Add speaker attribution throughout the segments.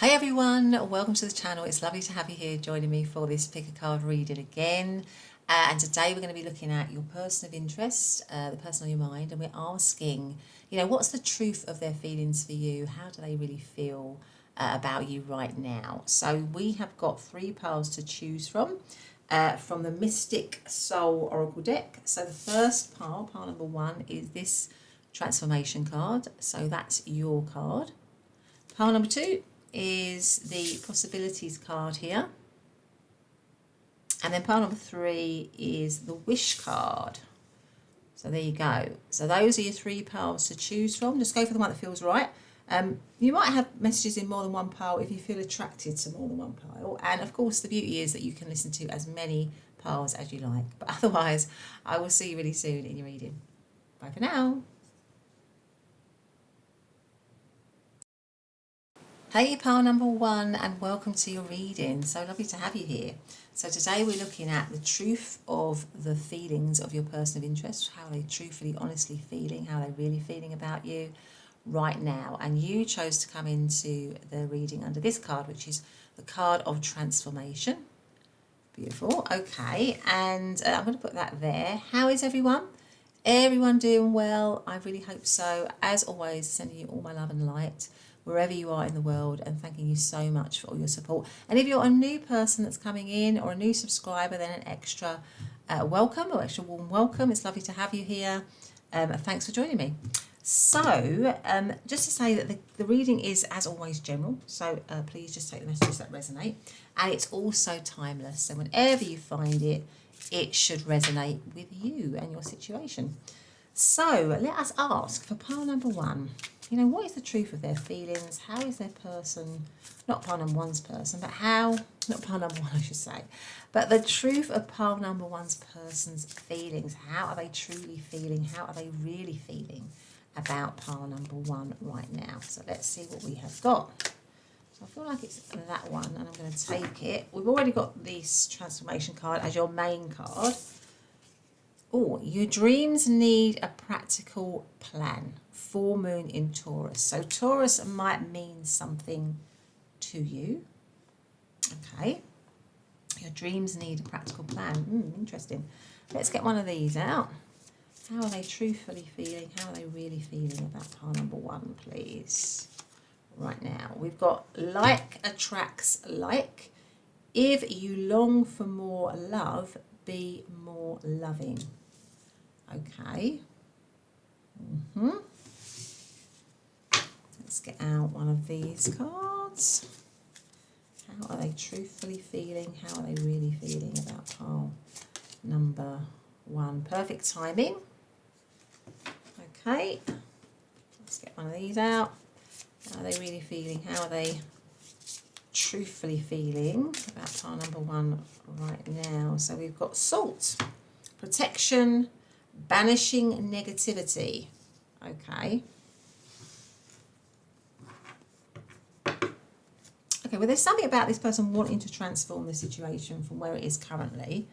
Speaker 1: Hey everyone, welcome to the channel. It's lovely to have you here joining me for this pick a card reading again. And today we're going to be looking at your person of interest, the person on your mind, and we're asking, what's the truth of their feelings for you? How do they really feel about you right now? So we have got 3 piles to choose from the Mystic Soul Oracle deck. So the first pile number 1, is this transformation card. So that's your card. Pile number 2 is the possibilities card here, and then pile number 3 is the wish card. So there you go. So those are your 3 piles to choose from. Just go for the one that feels right. You might have messages in more than one pile if you feel attracted to more than one pile, and of course the beauty is that you can listen to as many piles as you like, but otherwise I will see you really soon in your reading. Bye for now. Hey, pile number 1, and welcome to your reading. So lovely to have you here. So today we're looking at the truth of the feelings of your person of interest, how they truthfully, honestly feeling, how they're really feeling about you right now. And you chose to come into the reading under this card, which is the card of transformation. Beautiful. Okay, and I'm going to put that there. How is everyone? Everyone doing well? I really hope so. As always, sending you all my love and light wherever you are in the world, and thanking you so much for all your support. And if you're a new person that's coming in or a new subscriber, then an extra welcome, or extra warm welcome. It's lovely to have you here. Thanks for joining me. So just to say that the reading is, as always, general, so please just take the messages that resonate, and it's also timeless, so whenever you find it, it should resonate with you and your situation. So let us ask for pile number 1. What is the truth of their feelings? How is their person, not pile number 1's person, but how, not pile number 1 I should say, but the truth of pile number 1's person's feelings. How are they truly feeling? How are they really feeling about pile number 1 right now? So let's see what we have got. So I feel like it's that one, and I'm going to take it. We've already got this transformation card as your main card. Oh, your dreams need a practical plan. Full moon in Taurus. So Taurus might mean something to you. Okay. Your dreams need a practical plan. Interesting. Let's get one of these out. How are they truthfully feeling? How are they really feeling about pile number 1, please? Right now, we've got like attracts like. If you long for more love, be more loving. Okay. Let's get out one of these cards. How are they truthfully feeling? How are they really feeling about pile number 1? Perfect timing. Okay. Let's get one of these out. How are they really feeling? How are they truthfully feeling about pile number 1 right now? So we've got salt, protection, banishing negativity. Okay. Okay, well, there's something about this person wanting to transform the situation from where it is currently,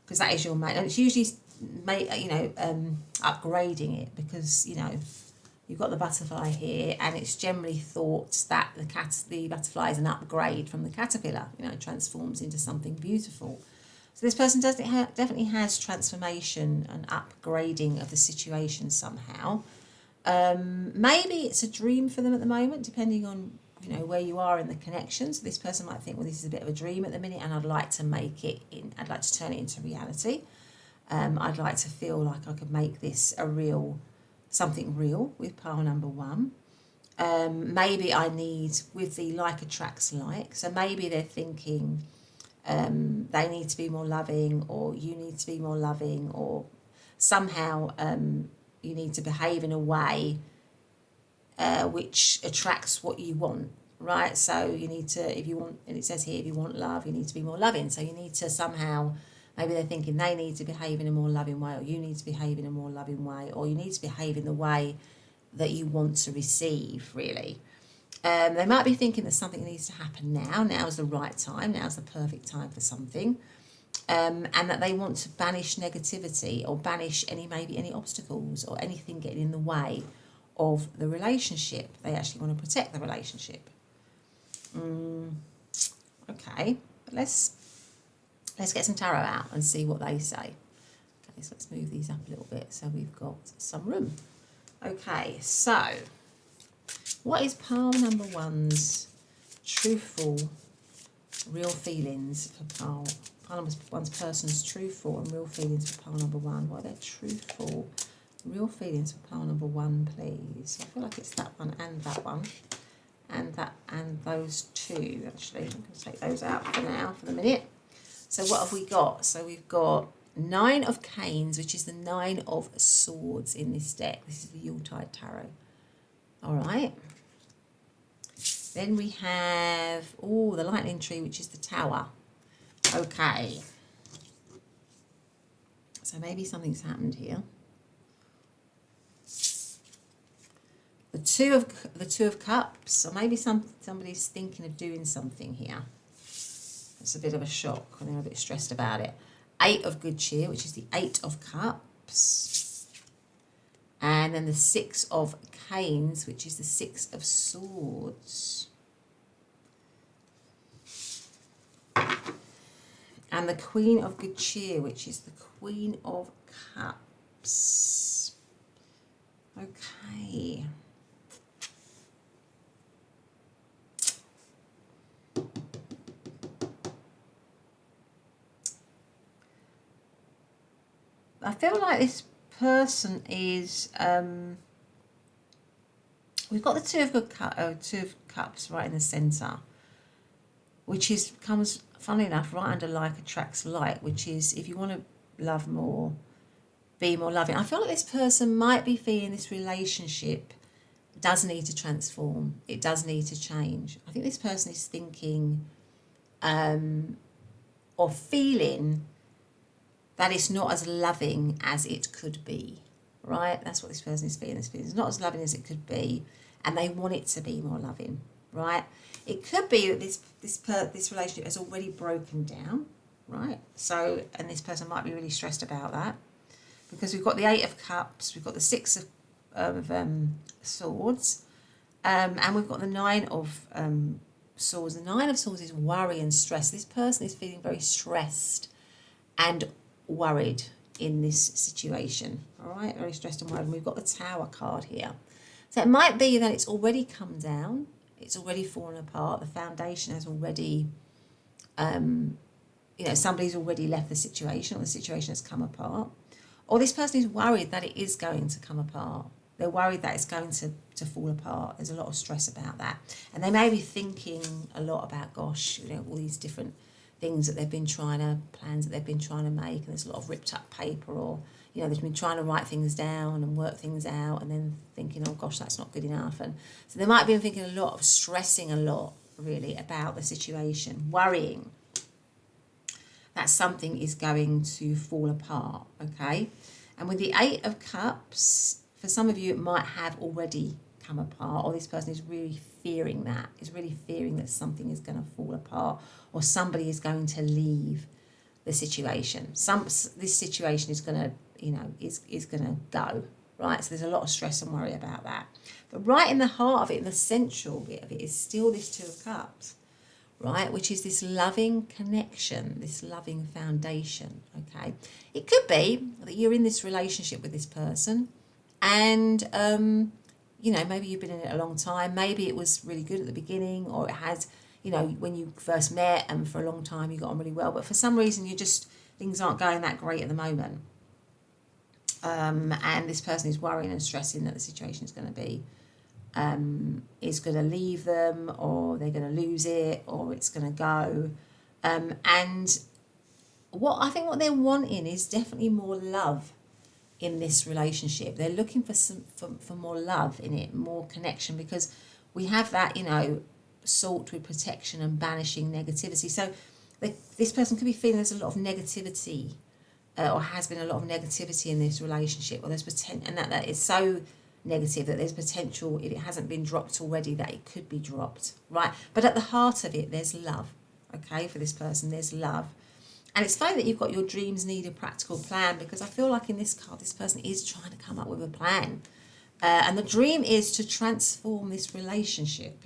Speaker 1: because that is your main, and it's usually, upgrading it, because, you've got the butterfly here, and it's generally thought that the butterfly is an upgrade from the caterpillar, transforms into something beautiful. So this person definitely has transformation and upgrading of the situation somehow. Maybe it's a dream for them at the moment, depending on where you are in the connection. So this person might think, well, this is a bit of a dream at the minute, and I'd like to I'd like to turn it into reality. I'd like to feel like I could make this something real with pile number 1. Maybe I need, with the like attracts like, so maybe they're thinking they need to be more loving, or you need to be more loving, or somehow you need to behave in a way which attracts what you want, right? So you need to, if you want, and it says here, if you want love, you need to be more loving. So you need to somehow, maybe they're thinking they need to behave in a more loving way, or you need to behave in a more loving way, or you need to behave in the way that you want to receive, really. They might be thinking that something needs to happen now. Now's the right time. Now's the perfect time for something. And that they want to banish negativity, or banish any obstacles or anything getting in the way of the relationship. They actually want to protect the relationship. Okay, but let's get some tarot out and see what they say. Okay, so let's move these up a little bit so we've got some room. Okay, so what is pile number one's truthful, real feelings for pile number one's person's truthful and real feelings for pile number one? What are their truthful, real feelings for pile number one, please? I feel like it's that one and that one. And that and those two, actually. I'm going to take those out for now, for the minute. So what have we got? So we've got 9 of Canes, which is the 9 of Swords in this deck. This is the Yuletide Tarot. All right. Then we have, the Lightning Tree, which is the Tower. Okay. So maybe something's happened here. The two of Cups, or maybe somebody's thinking of doing something here. It's a bit of a shock when they're a bit stressed about it. 8 of Good Cheer, which is the 8 of Cups. And then the 6 of Canes, which is the 6 of Swords. And the Queen of Good Cheer, which is the Queen of Cups. Okay. I feel like this person is, we've got the Two of Cups right in the centre, which comes, funnily enough, right under like attracts like, which is if you want to love more, be more loving. I feel like this person might be feeling this relationship does need to transform. It does need to change. I think this person is thinking or feeling that it's not as loving as it could be, right? That's what this person is feeling. This feeling is not as loving as it could be, and they want it to be more loving, right? It could be that this relationship has already broken down, right? So, and this person might be really stressed about that because we've got the 8 of Cups, we've got the 6 of Swords, and we've got the 9 of Swords. The 9 of Swords is worry and stress. This person is feeling very stressed and worried in this situation, all right? Very stressed and worried. And we've got the Tower card here. So it might be that it's already come down, it's already fallen apart, the foundation has already, somebody's already left the situation, or the situation has come apart. Or this person is worried that it is going to come apart. They're worried that it's going to fall apart. There's a lot of stress about that. And they may be thinking a lot about, gosh, all these different things that plans that they've been trying to make, and there's a lot of ripped up paper, or they've been trying to write things down and work things out, and then thinking, oh gosh, that's not good enough. And so they might be thinking a lot, of stressing a lot really about the situation, worrying that something is going to fall apart. Okay. And with the 8 of Cups, for some of you it might have already come apart, or this person is really fearing that something is going to fall apart, or somebody is going to leave the situation. This situation is going to, is going to go, right? So there's a lot of stress and worry about that. But right in the heart of it, in the central bit of it, is still this 2 of Cups, right? Which is this loving connection, this loving foundation, okay? It could be that you're in this relationship with this person, and maybe you've been in it a long time. Maybe it was really good at the beginning, or it has, when you first met and for a long time you got on really well. But for some reason, things aren't going that great at the moment. And this person is worrying and stressing that the situation is going to be, is going to leave them, or they're going to lose it, or it's going to go. And what they're wanting is definitely more love in this relationship. They're looking for more love in it, more connection, because we have that, salt with protection and banishing negativity. So this person could be feeling there's a lot of negativity, or has been a lot of negativity in this relationship, or there's potential, and that is so negative that there's potential, if it hasn't been dropped already, that it could be dropped, right? But at the heart of it, there's love, okay? For this person, there's love. And it's funny that you've got your dreams need a practical plan, because I feel like in this card, this person is trying to come up with a plan. And the dream is to transform this relationship,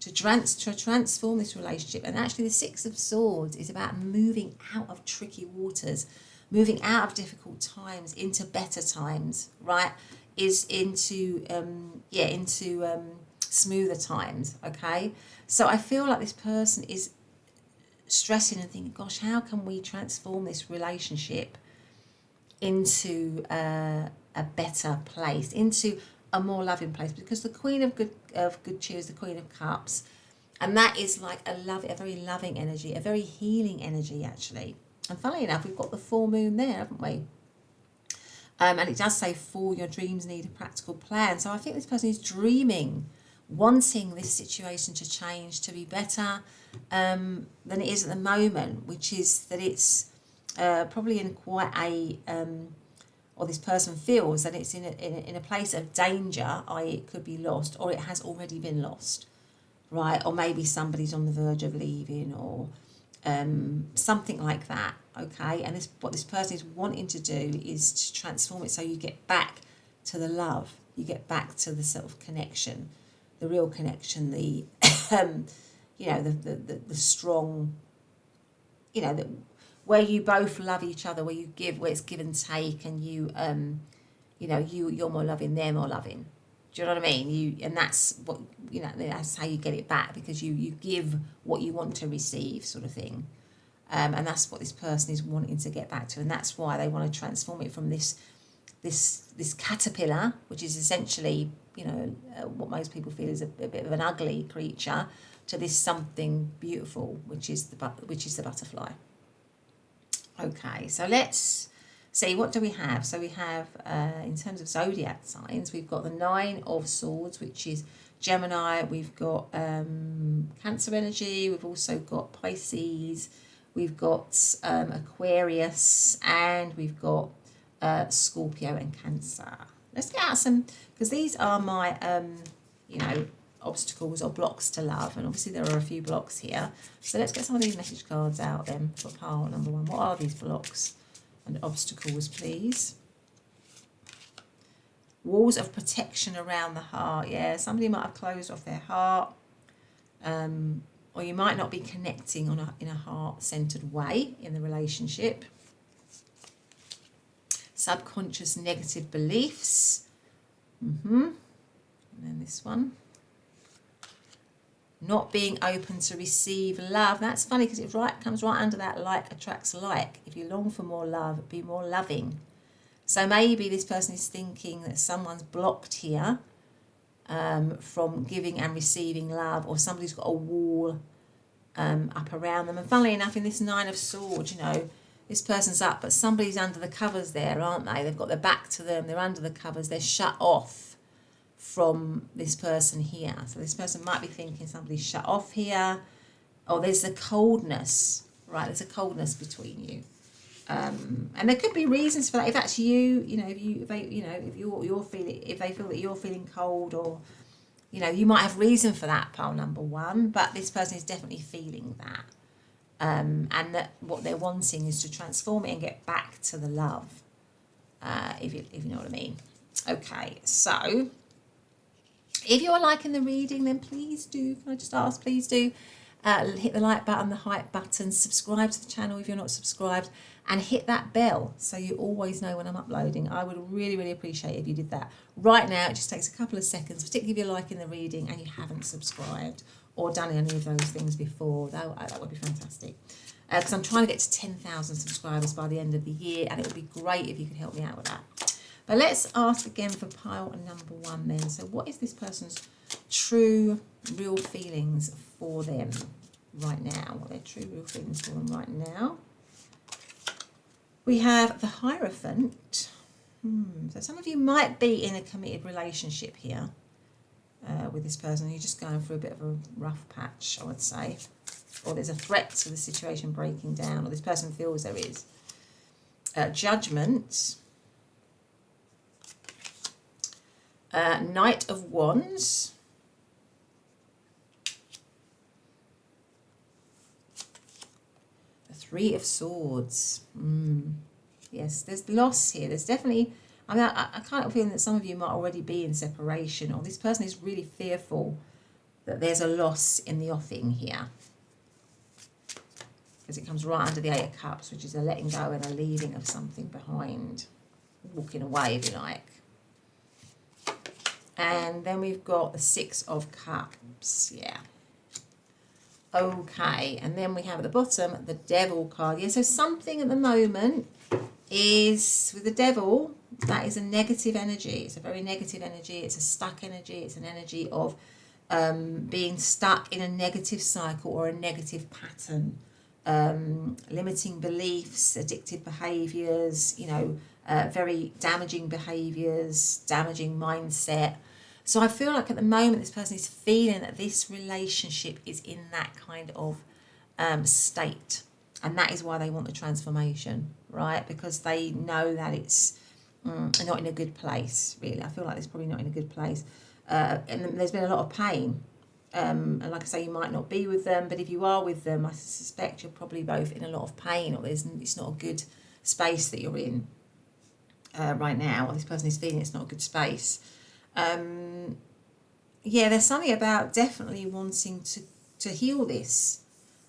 Speaker 1: to transform this relationship. And actually the Six of Swords is about moving out of tricky waters, moving out of difficult times into better times, right? Is into smoother times, okay? So I feel like this person is stressing and thinking, gosh, how can we transform this relationship into a better place, into a more loving place? Because the Queen of Good Cheer is the Queen of Cups, and that is like a very loving energy, a very healing energy, actually. And funnily enough, we've got the full moon there, haven't we? And it does say, for your dreams need a practical plan. So I think this person is dreaming, wanting this situation to change, to be better than it is at the moment, which is that it's probably in quite a, or this person feels that it's in a place of danger, i.e. it could be lost, or it has already been lost, right? Or maybe somebody's on the verge of leaving, or something like that, okay? And what this person is wanting to do is to transform it so you get back to the love, you get back to the sort of connection, the real connection, the the strong, where you both love each other, where you give, where it's give and take, and you're more loving, they're more loving. Do you know what I mean? And that's what, that's how you get it back, because you give what you want to receive, sort of thing. And that's what this person is wanting to get back to, and that's why they want to transform it from this caterpillar, which is essentially, what most people feel is a bit of an ugly creature, to this something beautiful, which is the butterfly. Okay, so let's see, what do we have? So we have, in terms of zodiac signs, we've got the Nine of Swords, which is Gemini. We've got Cancer energy. We've also got Pisces. We've got Aquarius, and we've got Scorpio and Cancer. Let's get out some, because these are my, obstacles or blocks to love, and obviously there are a few blocks here. So let's get some of these message cards out then for pile number one. What are these blocks and obstacles, please? Walls of protection around the heart. Yeah, somebody might have closed off their heart, or you might not be connecting in a heart-centered way in the relationship. Subconscious negative beliefs. And then this one. Not being open to receive love. That's funny, because it comes right under that like attracts like. If you long for more love, be more loving. So maybe this person is thinking that someone's blocked here from giving and receiving love, or somebody's got a wall up around them. And funnily enough, in this Nine of Swords, this person's up, but somebody's under the covers there, aren't they? They've got their back to them, they're under the covers, they're shut off from this person here. So this person might be thinking somebody's shut off here, or there's a coldness, right? There's a coldness between you, and there could be reasons for that. If that's you, if they feel that you're feeling cold, or you might have reason for that, pile number one. But this person is definitely feeling that, and that what they're wanting is to transform it and get back to the love. If you know what I mean. Okay, so if you're liking the reading, then please do, can I just ask, please do hit the like button, the hype button, subscribe to the channel if you're not subscribed, and hit that bell so you always know when I'm uploading. I would really, really appreciate it if you did that. Right now, it just takes a couple of seconds, particularly if you're liking the reading and you haven't subscribed or done any of those things before. That would be fantastic. Because I'm trying to get to 10,000 subscribers by the end of the year, and it would be great if you could help me out with that. But let's ask again for pile number one then. So what is this person's true, real feelings for them right now? What are their true, real feelings for them right now? We have the Hierophant. So some of you might be in a committed relationship here with this person. You're just going through a bit of a rough patch, I would say. Or there's a threat to the situation breaking down, or this person feels there is. Judgment. Knight of Wands. The Three of Swords. Yes, there's loss here. There's definitely, I kind of feel that some of you might already be in separation, or this person is really fearful that there's a loss in the offing here. Because it comes right under the Eight of Cups, which is a letting go and a leaving of something behind. Walking away, if you like. And then we've got the Six of Cups. Yeah. Okay. And then we have at the bottom the Devil card. Yeah, so something at the moment is, with the Devil, that is a negative energy. It's a very negative energy. It's a stuck energy. It's an energy of being stuck in a negative cycle or a negative pattern. Limiting beliefs, addictive behaviours, you know, very damaging behaviours, damaging mindset. So I feel like at the moment this person is feeling that this relationship is in that kind of state. And that is why they want the transformation, right? Because they know that it's not in a good place, really. I feel like it's probably not in a good place. And there's been a lot of pain. And like I say, you might not be with them, but if you are with them, I suspect you're probably both in a lot of pain, or it's not a good space that you're in right now, or this person is feeling it's not a good space. Yeah, there's something about definitely wanting to heal this.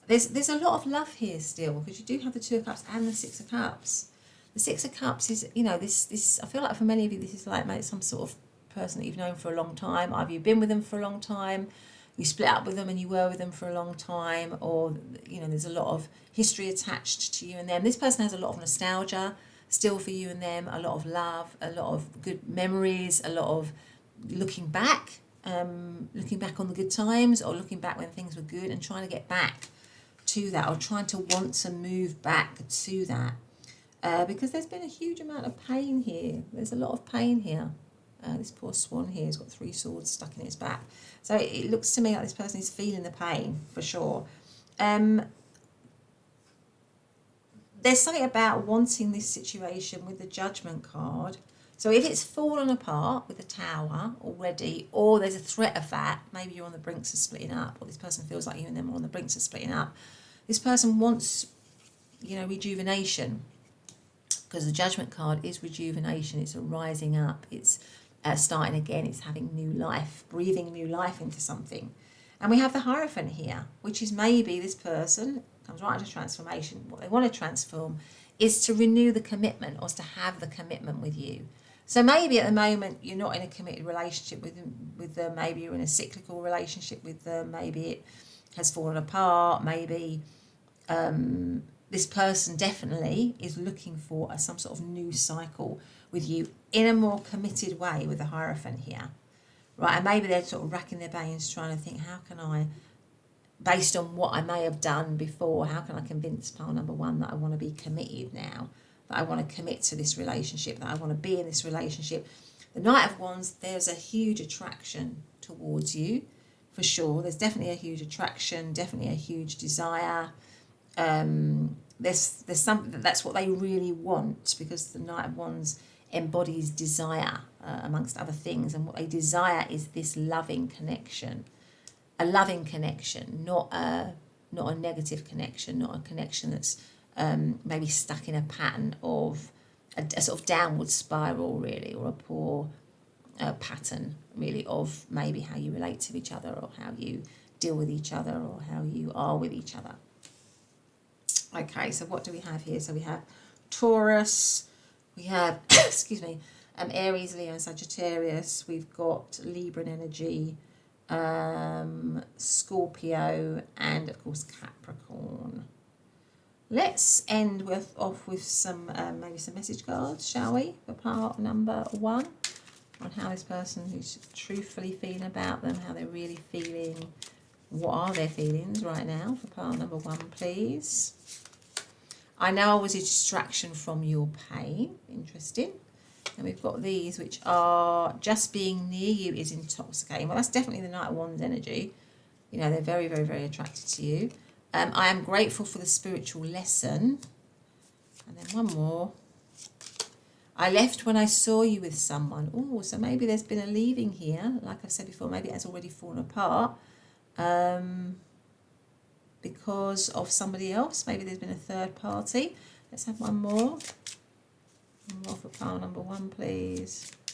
Speaker 1: There's a lot of love here still, because you do have the Two of Cups and the Six of Cups. The Six of Cups is, you know, this I feel like for many of you, this is like maybe some sort of person that you've known for a long time. Either you've been with them for a long time, you split up with them and you were with them for a long time, or, you know, there's a lot of history attached to you and them. This person has a lot of nostalgia still for you and them, a lot of love, a lot of good memories, a lot of looking back on the good times, or looking back when things were good and trying to get back to that, or trying to want to move back to that. Because there's been a huge amount of pain here. There's a lot of pain here. This poor swan here has got 3 swords stuck in its back. So it looks to me like this person is feeling the pain, for sure. There's something about wanting this situation with the Judgment card. So if it's fallen apart with the Tower already, or there's a threat of that, maybe you're on the brinks of splitting up, or this person feels like you and them are on the brinks of splitting up, this person wants, you know, rejuvenation. Because the Judgment card is rejuvenation. It's a rising up. It's starting again. It's having new life, breathing new life into something. And we have the Hierophant here, which is maybe this person comes right into transformation. What they want to transform is to renew the commitment, or to have the commitment with you. So maybe at the moment you're not in a committed relationship with them. Maybe you're in a cyclical relationship with them. Maybe it has fallen apart. Maybe this person definitely is looking for some sort of new cycle with you in a more committed way with the Hierophant here, right? And maybe they're sort of racking their brains trying to think, how can I, based on what I may have done before, how can I convince pile number 1 that I want to be committed now, that I want to commit to this relationship, that I want to be in this relationship. The Knight of Wands, there's a huge attraction towards you, for sure. There's definitely a huge attraction, definitely a huge desire. There's something that's what they really want, because the Knight of Wands embodies desire amongst other things, and what they desire is this loving connection, a loving connection, not a negative connection, not a connection that's maybe stuck in a pattern of a sort of downward spiral, really, or a poor pattern, really, of maybe how you relate to each other, or how you deal with each other, or how you are with each other. Okay, so what do we have here? So we have Taurus, we have, excuse me, Aries, Leo and Sagittarius. We've got Libran energy, Scorpio, and of course Capricorn. Let's end off with some maybe some message cards, shall we, for part number 1, on how this person who's truthfully feeling about them, how they're really feeling. What are their feelings right now for part number 1, please? I know I was a distraction from your pain. Interesting. And we've got these, which are just being near you is intoxicating. Well, that's definitely the Knight of Wands energy. You know, they're very, very, very attracted to you. I am grateful for the spiritual lesson. And then one more. I left when I saw you with someone. Oh, so maybe there's been a leaving here. Like I've said before, maybe it has already fallen apart. Because of somebody else. Maybe there's been a third party. Let's have one more. One more for pile number 1, please. I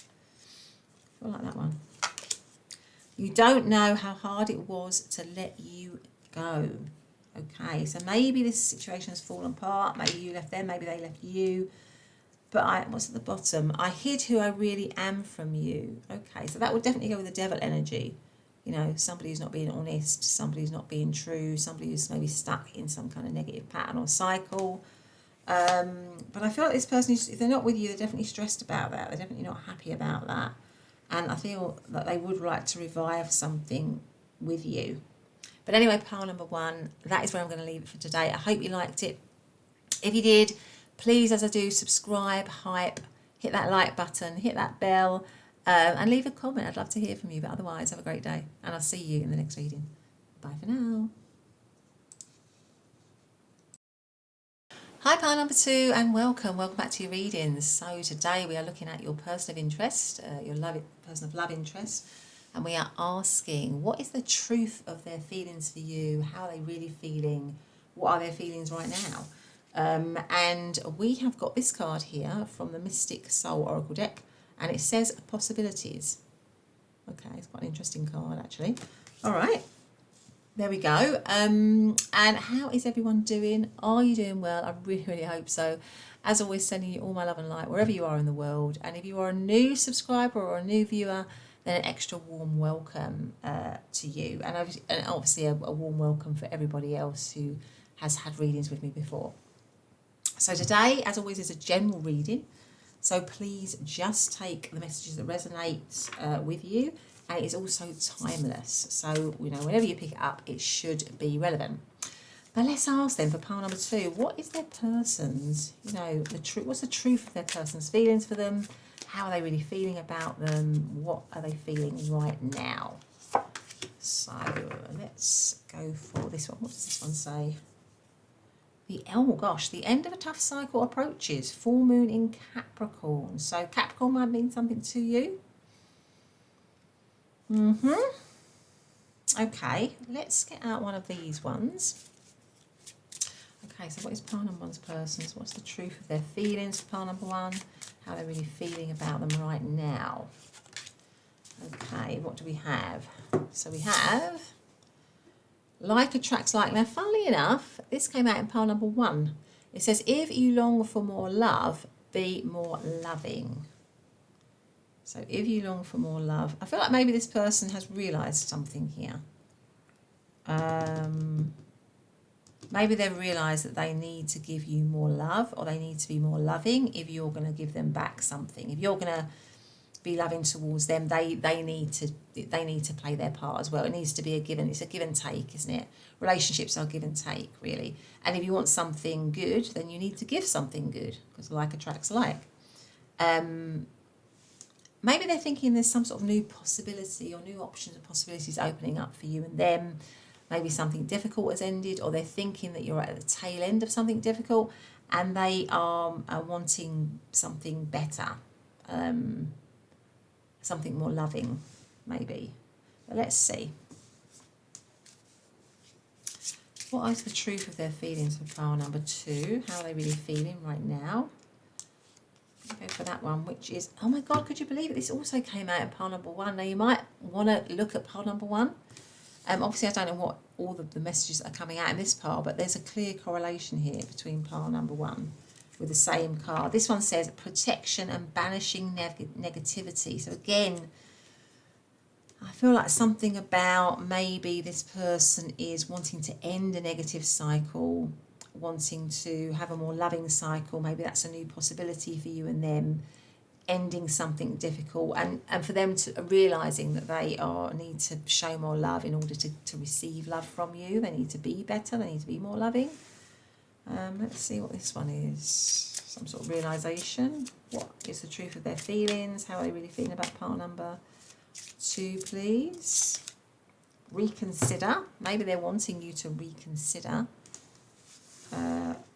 Speaker 1: feel like that one. You don't know how hard it was to let you go. Okay, so maybe this situation has fallen apart. Maybe you left them, maybe they left you. But what's at the bottom? I hid who I really am from you. Okay, so that would definitely go with the devil energy. You know, somebody who's not being honest, somebody who's not being true, somebody who's maybe stuck in some kind of negative pattern or cycle. But I feel like this person, if they're not with you, they're definitely stressed about that. They're definitely not happy about that. And I feel that they would like to revive something with you. But anyway, pile number 1, that is where I'm going to leave it for today. I hope you liked it. If you did, please, as I do, subscribe, hype, hit that like button, hit that bell, and leave a comment. I'd love to hear from you. But otherwise, have a great day. And I'll see you in the next reading. Bye for now. Hi, pile number 2, and welcome back to your readings. So today we are looking at your person of interest, your person of love interest, and we are asking, what is the truth of their feelings for you? How are they really feeling? What are their feelings right now? And we have got this card here from the Mystic Soul Oracle deck, and it says possibilities. Okay, it's quite an interesting card actually. All right. There we go. And how is everyone doing? Are you doing well? I really, really hope so. As always, sending you all my love and light wherever you are in the world. And if you are a new subscriber or a new viewer, then an extra warm welcome to you. And obviously a warm welcome for everybody else who has had readings with me before. So today, as always, is a general reading. So please just take the messages that resonate with you. And it is also timeless. So, you know, whenever you pick it up, it should be relevant. But let's ask them for pile number 2. What is their person's, you know, what's the truth of their person's feelings for them? How are they really feeling about them? What are they feeling right now? So let's go for this one. What does this one say? Oh gosh, the end of a tough cycle approaches. Full moon in Capricorn. So Capricorn might mean something to you. Okay, let's get out one of these ones. Okay, so what is pile number 1's person's? What's the truth of their feelings for pile number 1? How are they really feeling about them right now? Okay, what do we have? So we have like attracts like. Now, funnily enough, this came out in pile number 1. It says, if you long for more love, be more loving. So if you long for more love, I feel like maybe this person has realised something here. Maybe they've realised that they need to give you more love, or they need to be more loving if you're going to give them back something. If you're going to be loving towards them, they need to play their part as well. It needs to be it's a give and take, isn't it? Relationships are give and take, really. And if you want something good, then you need to give something good, because like attracts like. Maybe they're thinking there's some sort of new possibility or new options and possibilities opening up for you and them. Maybe something difficult has ended, or they're thinking that you're at the tail end of something difficult and they are wanting something better, something more loving, maybe. But let's see. What is the truth of their feelings for pile number 2? How are they really feeling right now? Go for that one, which is, oh my God, could you believe it? This also came out in pile number 1. Now, you might want to look at pile number 1. Obviously, I don't know what all the messages that are coming out in this pile, but there's a clear correlation here between pile number 1 with the same card. This one says protection and banishing negativity. So again, I feel like something about maybe this person is wanting to end a negative cycle, wanting to have a more loving cycle. Maybe that's a new possibility for you and them, ending something difficult, and for them to realising that they need to show more love in order to receive love from you. They need to be better, they need to be more loving. Let's see what this one is. Some sort of realisation. What is the truth of their feelings? How are they really feeling about pile number 2, please? Reconsider. Maybe they're wanting you to reconsider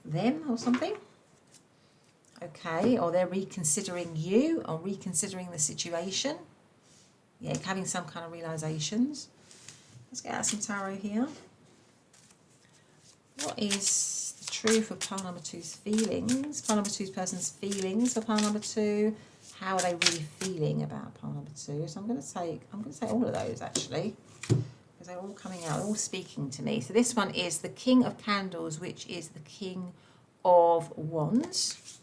Speaker 1: them or something. Okay, or they're reconsidering you or reconsidering the situation. Yeah, having some kind of realizations. Let's get out some tarot here. What is the truth of pile number 2's feelings? Pile number 2's person's feelings for pile number 2. how are they really feeling about pile number 2? So I'm going to say all of those actually, because they're all coming out, they're all speaking to me. So this one is the King of Candles, which is the King of Wands.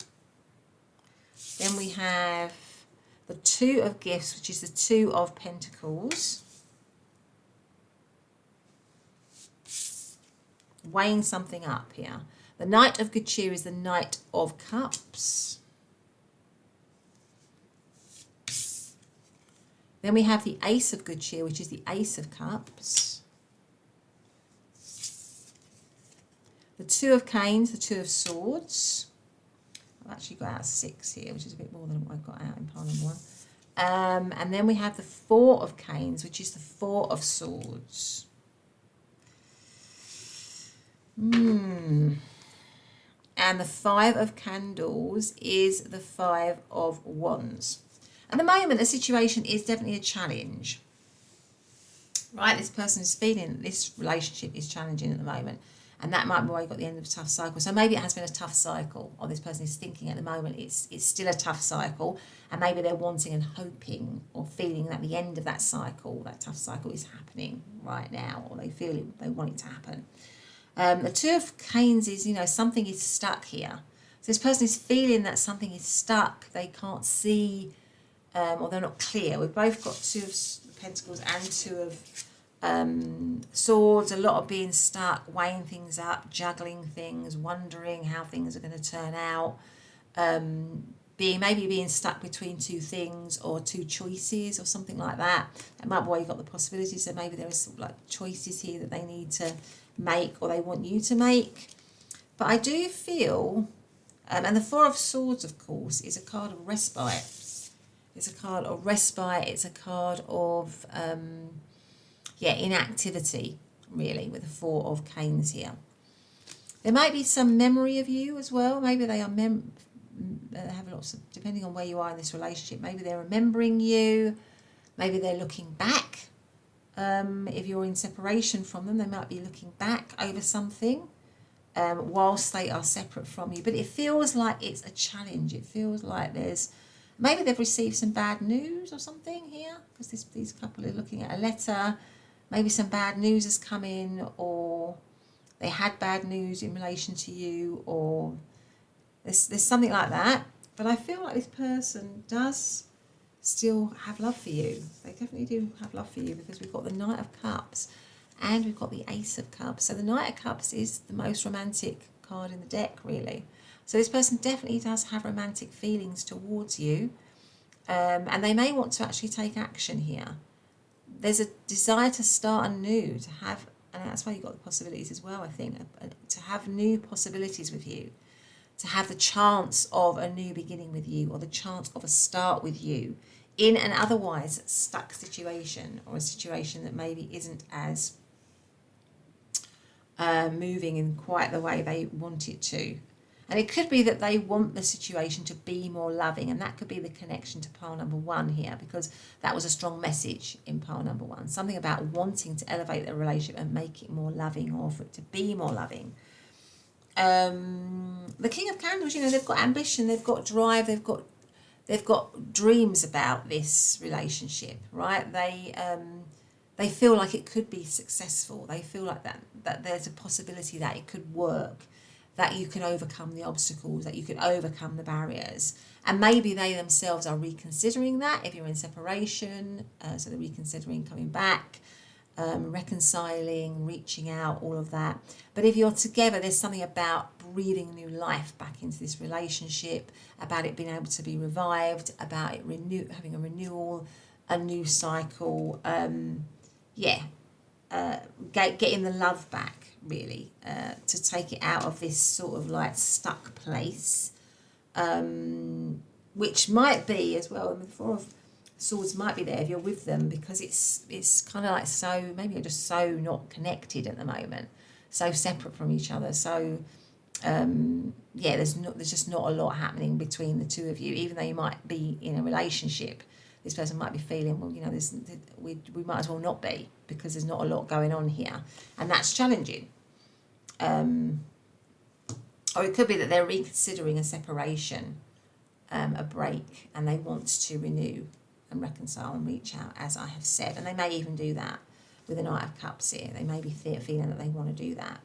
Speaker 1: Then we have the Two of Gifts, which is the Two of Pentacles. Weighing something up here. The Knight of Good Cheer is the Knight of Cups. Then we have the Ace of Good Cheer, which is the Ace of Cups. The Two of Canes, the Two of Swords. I've actually got out 6 here, which is a bit more than what I got out in pile number 1. And then we have the Four of Canes, which is the Four of Swords. And the Five of Candles is the Five of Wands. At the moment, the situation is definitely a challenge. Right, this person is feeling that this relationship is challenging at the moment. And that might be why you got the end of a tough cycle. So maybe it has been a tough cycle, or this person is thinking at the moment it's still a tough cycle, and maybe they're wanting and hoping or feeling that the end of that cycle, that tough cycle, is happening right now, or they feel it, they want it to happen. The Two of Canes is, you know, something is stuck here. So this person is feeling that something is stuck. They can't see, or they're not clear. We've both got Two of Pentacles and Two of Swords. A lot of being stuck, weighing things up, juggling things, wondering how things are going to turn out. Maybe being stuck between two things or two choices or something like that. That might be why you got the possibilities. So maybe there is sort of like choices here that they need to make, or they want you to make. But I do feel, and the Four of Swords, of course, is a card of respite. It's a card of respite. It's a card of inactivity, really, with the Four of Canes here. There might be some memory of you as well. Maybe they are have lots of, depending on where you are in this relationship, maybe they're remembering you, maybe they're looking back. If you're in separation from them, they might be looking back over something whilst they are separate from you. But it feels like it's a challenge. It feels like maybe they've received some bad news or something here, because these couple are looking at a letter. Maybe some bad news has come in, or they had bad news in relation to you, or there's something like that. But I feel like this person does still have love for you. They definitely do have love for you, because we've got the Knight of Cups and we've got the Ace of Cups. So the Knight of Cups is the most romantic card in the deck, really. So this person definitely does have romantic feelings towards you, and they may want to actually take action here. There's a desire to start anew, to have, and that's why you've got the possibilities as well, I think, to have new possibilities with you, to have the chance of a new beginning with you, or the chance of a start with you in an otherwise stuck situation, or a situation that maybe isn't as moving in quite the way they want it to. And it could be that they want the situation to be more loving, and that could be the connection to pile number 1 here, because that was a strong message in pile number 1. Something about wanting to elevate the relationship and make it more loving, or for it to be more loving. The King of Candles, you know, they've got ambition, they've got drive, they've got dreams about this relationship, right? They feel like it could be successful. They feel like that there's a possibility that it could work, that you could overcome the obstacles, that you could overcome the barriers. And maybe they themselves are reconsidering that if you're in separation. So they're reconsidering coming back, reconciling, reaching out, all of that. But if you're together, there's something about breathing new life back into this relationship, about it being able to be revived, about it having a renewal, a new cycle. Getting the love back, really, to take it out of this sort of like stuck place, which might be as well, the Four of Swords might be there if you're with them, because it's kind of like, so maybe you're just so not connected at the moment, so separate from each other, so there's just not a lot happening between the two of you, even though you might be in a relationship. This person might be feeling, well, you know, we might as well not be, because there's not a lot going on here, and that's challenging. Or it could be that they're reconsidering a separation, a break, and they want to renew and reconcile and reach out, as I have said. And they may even do that with the Knight of Cups here. They may be feeling that they want to do that.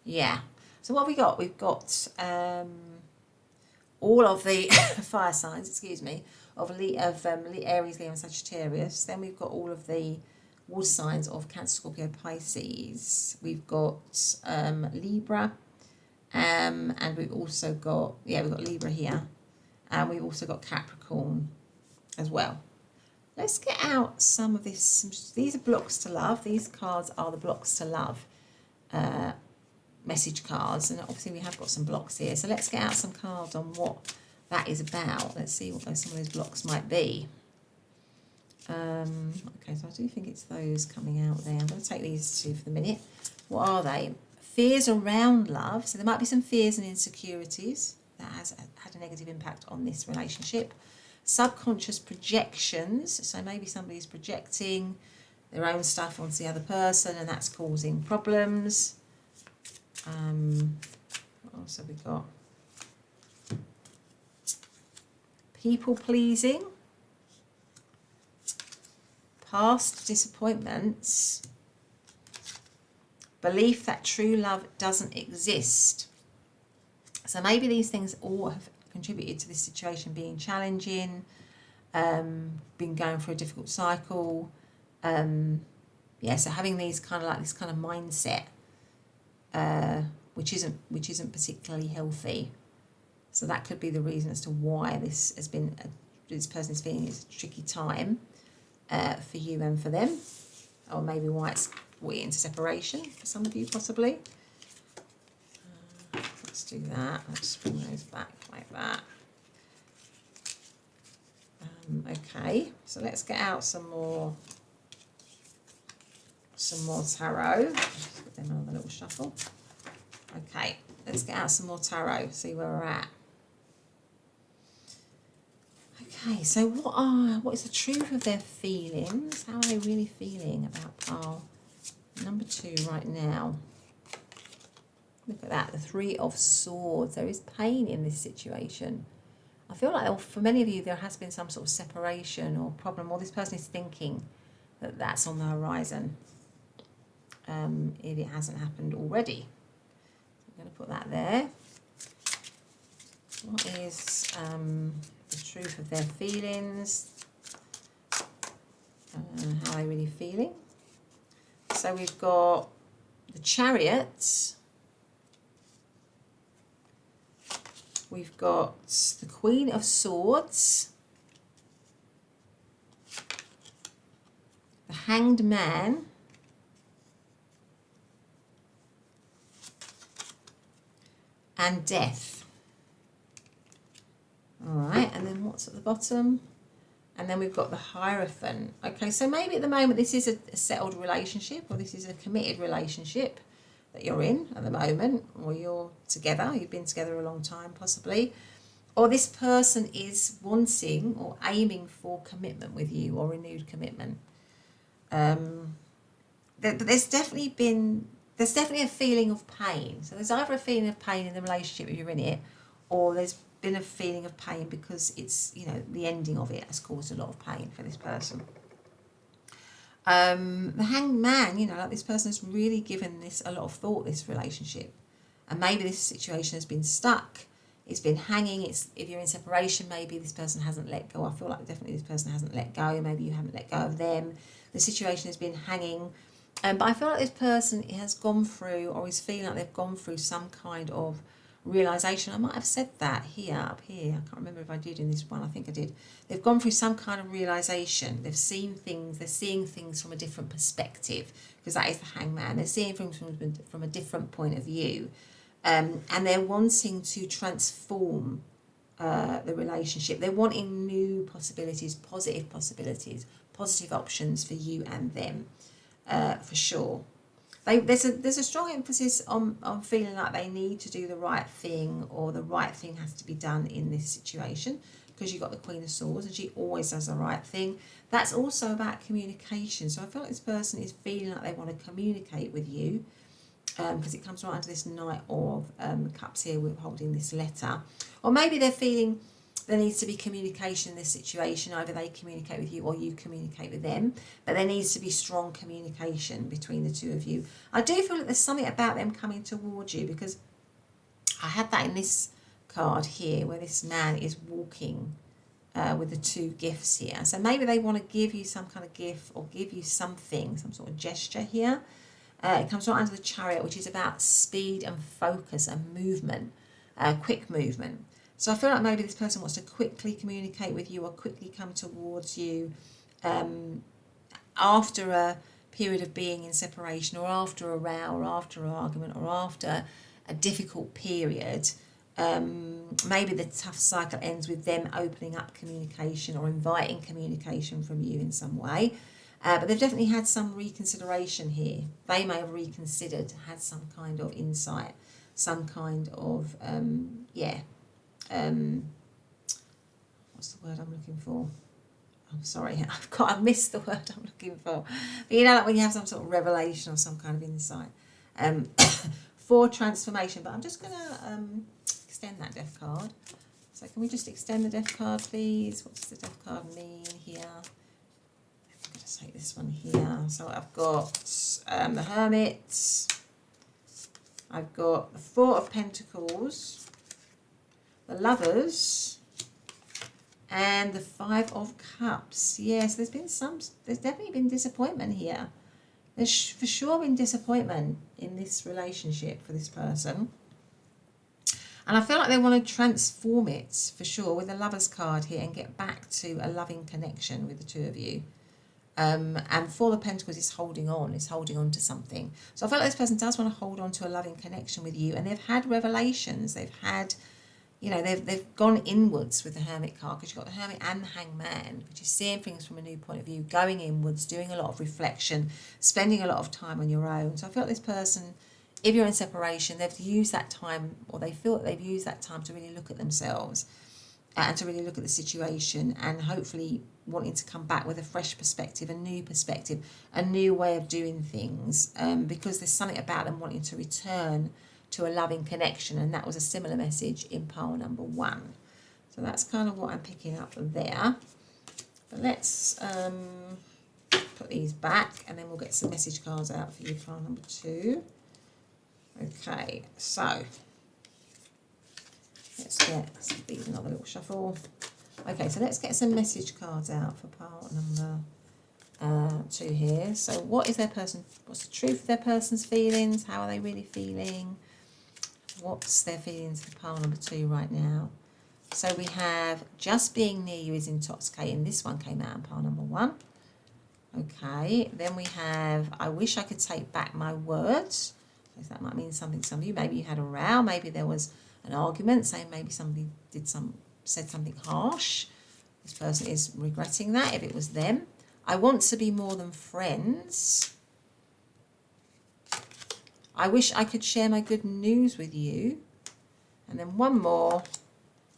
Speaker 1: Yeah. So what have we got? We've got all of the fire signs, excuse me, of Aries, Leo and Sagittarius. Then we've got all of the water signs of Cancer, Scorpio, Pisces. We've got Libra, and we've also got, we've got Libra here, and we've also got Capricorn as well. Let's get out some of this. These are blocks to love. These cards are the blocks to love message cards, and obviously we have got some blocks here. So let's get out some cards on what that is about. Let's see what some of those blocks might be. Okay, so I do think it's those coming out there. I'm going to take these two for the minute. What are they? Fears around love. So there might be some fears and insecurities that has had a negative impact on this relationship. Subconscious projections. So maybe somebody's projecting their own stuff onto the other person, and that's causing problems. What else have we got? People pleasing. Past disappointments. Belief that true love doesn't exist. So maybe these things all have contributed to this situation being challenging, been going through a difficult cycle. So having these kind of like this kind of mindset, which isn't particularly healthy. So that could be the reason as to why this has been this person is feeling it's a tricky time for you and for them, or maybe why it's into separation for some of you possibly. Let's do that. Let's bring those back like that. Okay, so let's get out some more tarot. Just put them on the little shuffle. Okay, let's get out some more tarot, see where we're at. Okay, so what is the truth of their feelings? How are they really feeling about pile number 2 right now? Look at that, the 3 of Swords. There is pain in this situation. I feel like for many of you there has been some sort of separation or problem, or this person is thinking that that's on the horizon if it hasn't happened already. I'm going to put that there. What is the truth of their feelings? How are they really feeling? So we've got the Chariot. We've got the Queen of Swords. The Hanged Man. And Death. All right, and then what's at the bottom? And then we've got the Hierophant. Okay, so maybe at the moment this is a settled relationship, or this is a committed relationship that you're in at the moment, or you're together, you've been together a long time possibly, or this person is wanting or aiming for commitment with you, or renewed commitment. There's definitely a feeling of pain. So there's either a feeling of pain in the relationship if you're in it, or there's been a feeling of pain because it's, the ending of it has caused a lot of pain for this person. The Hanged Man, like this person has really given this a lot of thought, this relationship. And maybe this situation has been stuck. It's been hanging. If you're in separation, maybe this person hasn't let go. I feel like definitely this person hasn't let go. Maybe you haven't let go of them. The situation has been hanging. But I feel like this person has gone through, or is feeling like they've gone through some kind of realization. I might have said that up here. I can't remember if I did in this one. I think I did. They've gone through some kind of realization. They've seen things. They're seeing things from a different perspective, because that is the Hangman. They're seeing things from a different point of view, and they're wanting to transform the relationship. They're wanting new possibilities, positive options for you and them, for sure. There's a strong emphasis on feeling like they need to do the right thing, or the right thing has to be done in this situation, because you've got the Queen of Swords and she always does the right thing. That's also about communication. So I feel like this person is feeling like they want to communicate with you, because it comes right under this Knight of Cups here. We're holding this letter. Or maybe they're feeling there needs to be communication in this situation. Either they communicate with you or you communicate with them. But there needs to be strong communication between the two of you. I do feel that there's something about them coming towards you, because I had that in this card here where this man is walking with the two gifts here. So maybe they want to give you some kind of gift or give you something, some sort of gesture here. It comes right under the Chariot, which is about speed and focus and movement, quick movement. So I feel like maybe this person wants to quickly communicate with you or quickly come towards you after a period of being in separation, or after a row, or after an argument, or after a difficult period. Maybe the tough cycle ends with them opening up communication or inviting communication from you in some way. But they've definitely had some reconsideration here. They may have reconsidered, had some kind of insight, some kind of, what's the word I'm looking for? I'm sorry, I've missed the word I'm looking for. But you know, like when you have some sort of revelation or some kind of insight for transformation. But I'm just going to extend that Death card. So can we just extend the Death card, please? What does the Death card mean here? I'm going to take this one here. So I've got the Hermit. I've got the Four of Pentacles, the Lovers, and the Five of Cups. Yes, there's definitely been disappointment here. There's for sure been disappointment in this relationship for this person. And I feel like they want to transform it, for sure, with the Lovers card here and get back to a loving connection with the two of you. And Four of Pentacles is holding on to something. So I feel like this person does want to hold on to a loving connection with you. And they've had revelations. They've had, you know, they've gone inwards with the Hermit card, because you've got the Hermit and the Hangman, which is seeing things from a new point of view, going inwards, doing a lot of reflection, spending a lot of time on your own. So I feel like this person, if you're in separation, they've used that time, or they feel that they've used that time to really look at themselves and to really look at the situation, and hopefully wanting to come back with a fresh perspective, a new way of doing things, because there's something about them wanting to return to a loving connection. And that was a similar message in pile number 1. So that's kind of what I'm picking up there. But let's put these back, and then we'll get some message cards out for you, pile number 2. Okay, so let's do another little shuffle. Okay, so let's get some message cards out for pile number 2 here. So what's the truth of their person's feelings? How are they really feeling? What's their feelings for pile number 2 right now? So we have just being near you is intoxicating. This one came out in pile number 1. Okay, then we have I wish I could take back my words. So that might mean something to some of you. Maybe you had a row. Maybe there was an argument, saying maybe somebody said something harsh. This person is regretting that if it was them. I want to be more than friends. I wish I could share my good news with you. And then one more.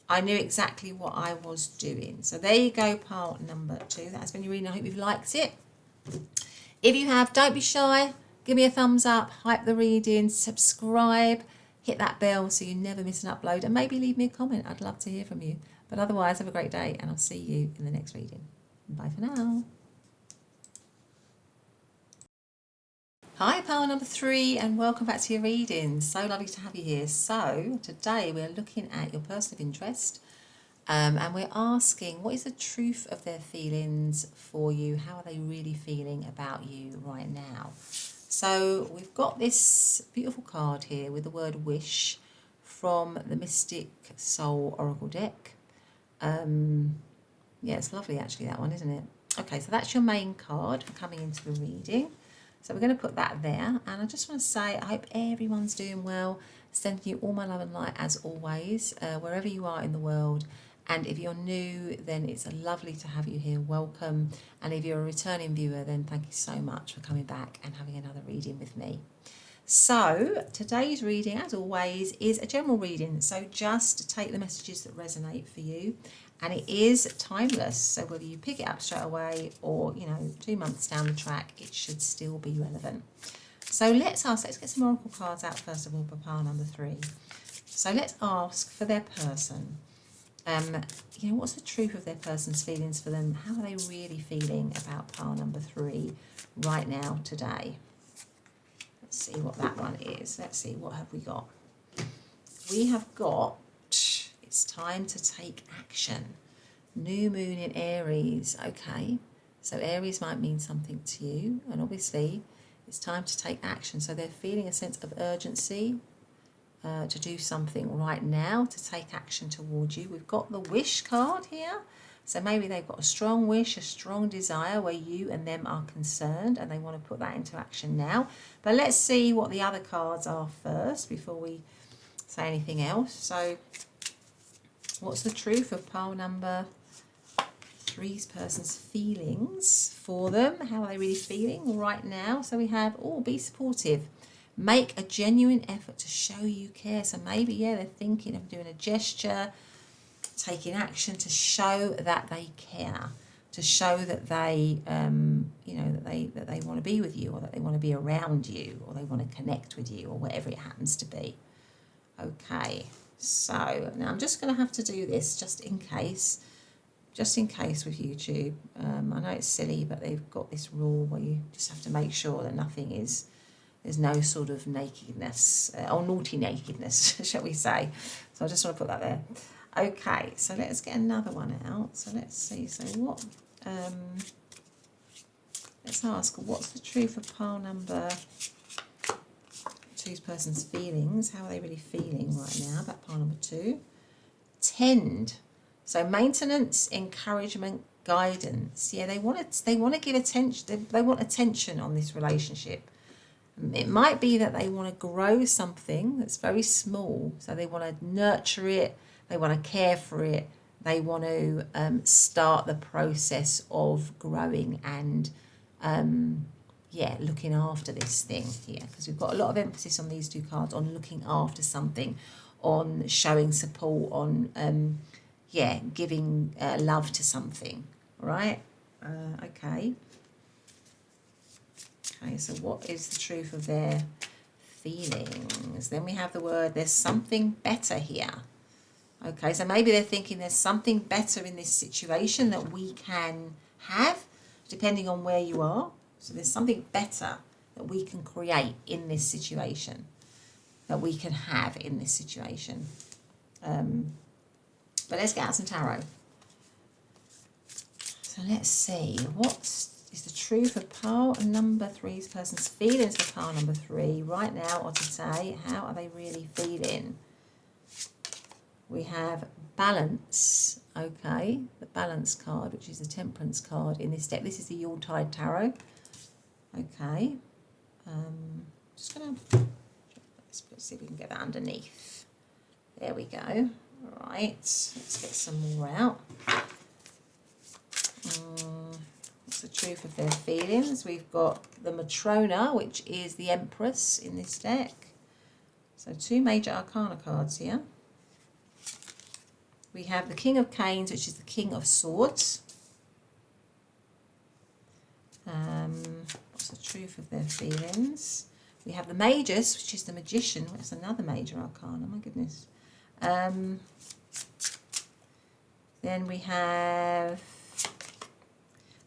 Speaker 1: I knew exactly what I was doing. So there you go, pile number 2. That's been your reading. I hope you've liked it. If you have, don't be shy. Give me a thumbs up, hype the reading, subscribe, hit that bell so you never miss an upload, and maybe leave me a comment. I'd love to hear from you. But otherwise, have a great day, and I'll see you in the next reading. Bye for now. Hi, pile number 3, and welcome back to your reading. So lovely to have you here. So today we're looking at your person of interest, and we're asking, what is the truth of their feelings for you? How are they really feeling about you right now? So we've got this beautiful card here with the word wish from the Mystic Soul Oracle deck. Yeah, it's lovely actually, that one, isn't it? Okay, so that's your main card for coming into the reading. So we're going to put that there. And I just want to say, I hope everyone's doing well. Sending you all my love and light as always, wherever you are in the world. And if you're new, then it's lovely to have you here. Welcome. And if you're a returning viewer, then thank you so much for coming back and having another reading with me. So today's reading, as always, is a general reading. So just take the messages that resonate for you. And it is timeless. So whether you pick it up straight away or, 2 months down the track, it should still be relevant. So let's get some oracle cards out first of all for pile number 3. So let's ask for their person. What's the truth of their person's feelings for them? How are they really feeling about pile number 3 right now, today? Let's see what that one is. Let's see, what have we got? We have got, it's time to take action. New moon in Aries. Okay, so Aries might mean something to you, and obviously it's time to take action. So they're feeling a sense of urgency to do something right now, to take action towards you. We've got the wish card here. So maybe they've got a strong wish, a strong desire where you and them are concerned and they want to put that into action now. But let's see what the other cards are first before we say anything else. So what's the truth of pile number 3's person's feelings for them? How are they really feeling right now? So we have, be supportive. Make a genuine effort to show you care. So maybe, they're thinking of doing a gesture, taking action to show that they care, to show that they, that they want to be with you, or that they want to be around you, or they want to connect with you, or whatever it happens to be. Okay, so now I'm just going to have to do this just in case with YouTube. I know it's silly, but they've got this rule where you just have to make sure that there's no sort of nakedness, or naughty nakedness, shall we say. So I just want to put that there. Okay, so let's get another one out. So let's see. So what, let's ask, what's the truth of pile number 2's person's feelings? How are they really feeling right now about pile number 2? Tend. So maintenance, encouragement, guidance. Yeah, they want to give attention. They want attention on this relationship. It might be that they want to grow something that's very small. So they want to nurture it. They want to care for it. They want to start the process of growing and, looking after this thing here. Because we've got a lot of emphasis on these 2 cards on looking after something, on showing support, on, giving love to something, right? Okay. Okay, so what is the truth of their feelings? Then we have the word, there's something better here. Okay, so maybe they're thinking there's something better in this situation that we can have, depending on where you are. So there's something better that we can create in this situation, that we can have in this situation. But let's get out some tarot. So let's see, what is the truth of pile number 3's person's feelings for pile number 3 right now or today? How are they really feeling? We have balance, okay, the balance card, which is the temperance card in this deck. This is the Yuletide Tarot. Okay, just going to, let's see if we can get that underneath. There we go. All right, let's get some more out. What's the truth of their feelings? We've got the Matrona, which is the Empress in this deck. So 2 major arcana cards here. We have the King of Canes, which is the King of Swords. What's the truth of their feelings? We have the Magus, which is the Magician. That's another major arcana, my goodness. Then we have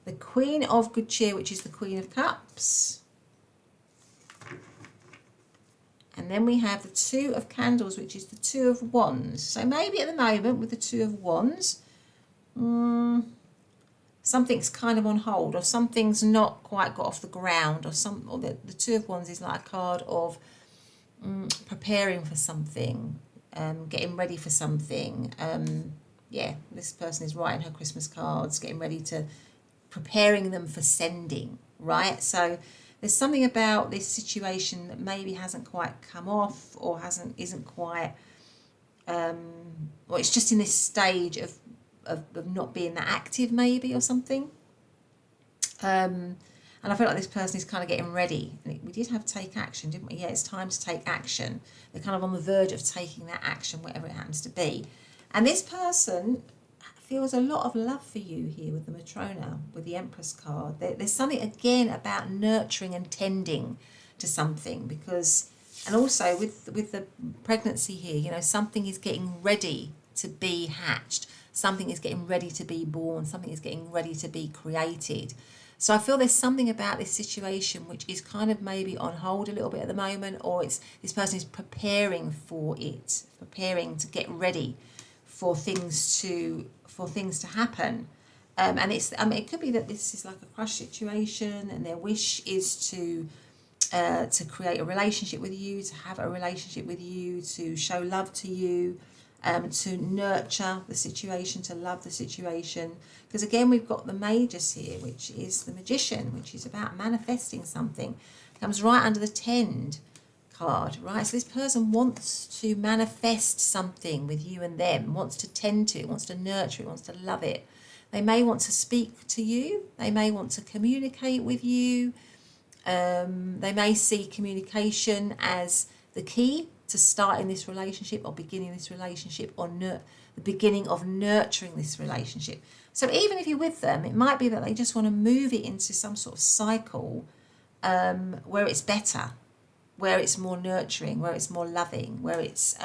Speaker 1: the Queen of Good Cheer, which is the Queen of Cups. And then we have the 2 of Candles, which is the 2 of Wands. So maybe at the moment with the 2 of Wands, something's kind of on hold, or something's not quite got off the ground, or the 2 of Wands is like a card of preparing for something, getting ready for something. This person is writing her Christmas cards, getting ready to, preparing them for sending, right? So there's something about this situation that maybe hasn't quite come off, or isn't quite, or it's just in this stage of not being that active maybe, or something. And I feel like this person is kind of getting ready. And we did have take action, didn't we? Yeah, it's time to take action. They're kind of on the verge of taking that action, whatever it happens to be. And this person feels a lot of love for you here with the Matrona, with the Empress card. There's something, again, about nurturing and tending to something, because, and also with the pregnancy here, you know, something is getting ready to be hatched. Something is getting ready to be born. Something is getting ready to be created. So I feel there's something about this situation which is kind of maybe on hold a little bit at the moment, or it's this person is preparing for it, preparing to get ready for things to happen. And it's, I mean, it could be that this is like a crush situation, and their wish is to create a relationship with you, to have a relationship with you, to show love to you, to nurture the situation, to love the situation. Because again, we've got the Magus here, which is the Magician, which is about manifesting something. It comes right under the Tend card, right? So this person wants to manifest something with you and them, wants to tend to it, wants to nurture it, wants to love it. They may want to speak to you. They may want to communicate with you. They may see communication as the key to starting this relationship, or beginning this relationship, or the beginning of nurturing this relationship. So even if you're with them, it might be that they just want to move it into some sort of cycle where it's better, where it's more nurturing, where it's more loving, where it's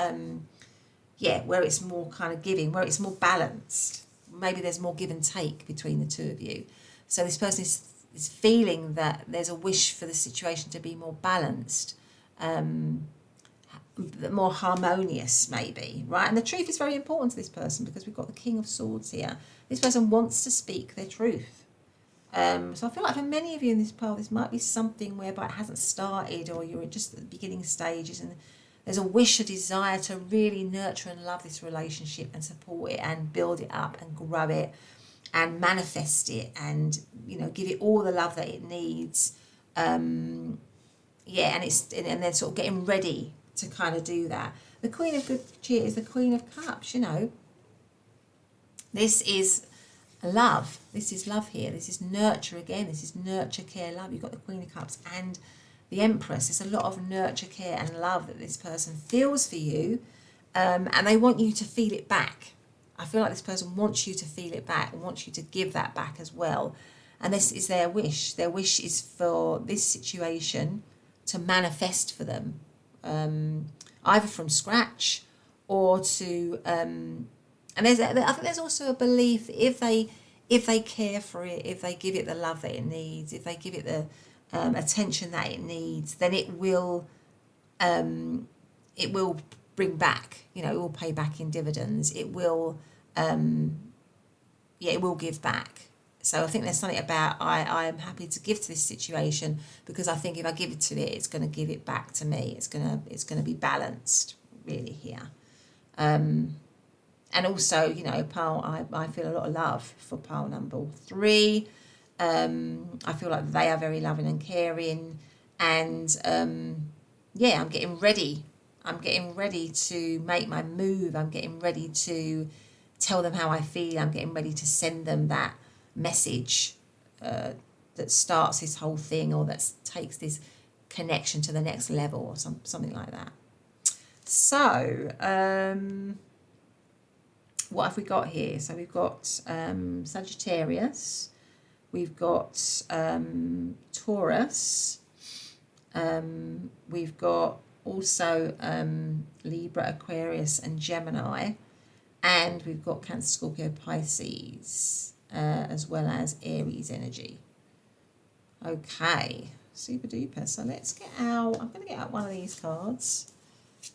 Speaker 1: where it's more kind of giving, where it's more balanced. Maybe there's more give and take between the two of you. So this person is feeling that there's a wish for the situation to be more balanced, more harmonious maybe, right? And the truth is very important to this person, because we've got the King of Swords here. This person wants to speak their truth. So I feel like for many of you in this pile, this might be something whereby it hasn't started, or you're just at the beginning stages, and there's a wish, a desire to really nurture and love this relationship and support it and build it up and grow it and manifest it, and, you know, give it all the love that it needs. And they're sort of getting ready to kind of do that. The Queen of Good Cheer is the Queen of Cups, you know. This is love. This is love here. This is nurture again. This is nurture, care, love. You've got the Queen of Cups and the Empress. There's a lot of nurture, care and love that this person feels for you, and they want you to feel it back. I feel like this person wants you to feel it back and wants you to give that back as well. And this is their wish. Their wish is for this situation to manifest for them, either from scratch or to... and I think there's also a belief that if they care for it, if they give it the love that it needs, if they give it the attention that it needs, then it will bring back, you know, it will pay back in dividends. It will, it will give back. So I think there's something about I am happy to give to this situation, because I think if I give it to it, it's going to give it back to me. It's going to be balanced really here. And also, you know, pile, I feel a lot of love for pile number 3. I feel like they are very loving and caring, and I'm getting ready. I'm getting ready to make my move. I'm getting ready to tell them how I feel. I'm getting ready to send them that message that starts this whole thing, or that takes this connection to the next level, or something like that. So, what have we got here? So we've got Sagittarius, we've got Taurus, we've got also Libra, Aquarius and Gemini, and we've got Cancer, Scorpio, Pisces, as well as Aries energy. Okay, super duper. So let's get out, I'm going to get out one of these cards.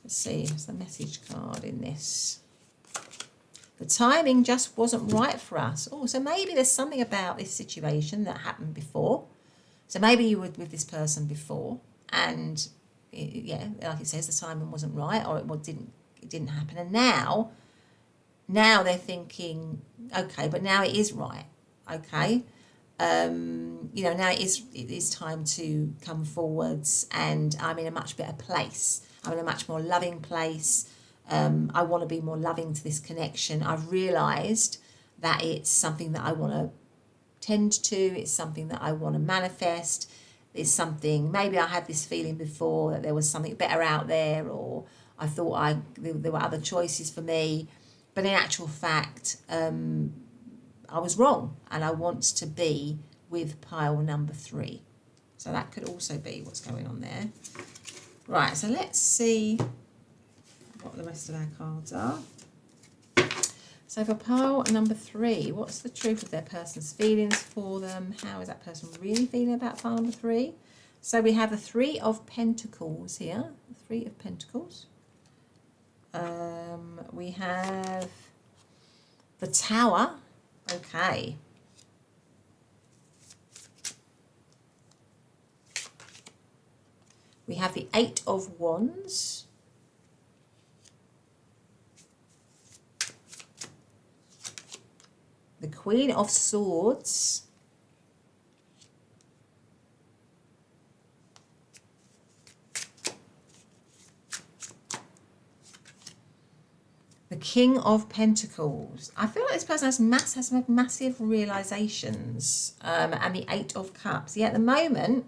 Speaker 1: Let's see, what's the message card in this? The timing just wasn't right for us. Oh, so maybe there's something about this situation that happened before. So maybe you were with this person before, and like it says, the timing wasn't right, or it didn't happen. And now they're thinking, okay, but now it is right. Okay, now it is time to come forwards, and I'm in a much better place. I'm in a much more loving place. I want to be more loving to this connection. I've realised that it's something that I want to tend to. It's something that I want to manifest. It's something, maybe I had this feeling before that there was something better out there, or I thought there were other choices for me. But in actual fact, I was wrong and I want to be with pile number 3. So that could also be what's going on there. Right, so let's see what the rest of our cards are. So for pile number 3, what's the truth of their person's feelings for them? How is that person really feeling about pile number 3? So we have the 3 of Pentacles here. The 3 of Pentacles. We have the Tower. Okay. We have the 8 of Wands. The Queen of Swords. The King of Pentacles. I feel like this person has made massive realizations. And the 8 of Cups. Yeah, at the moment,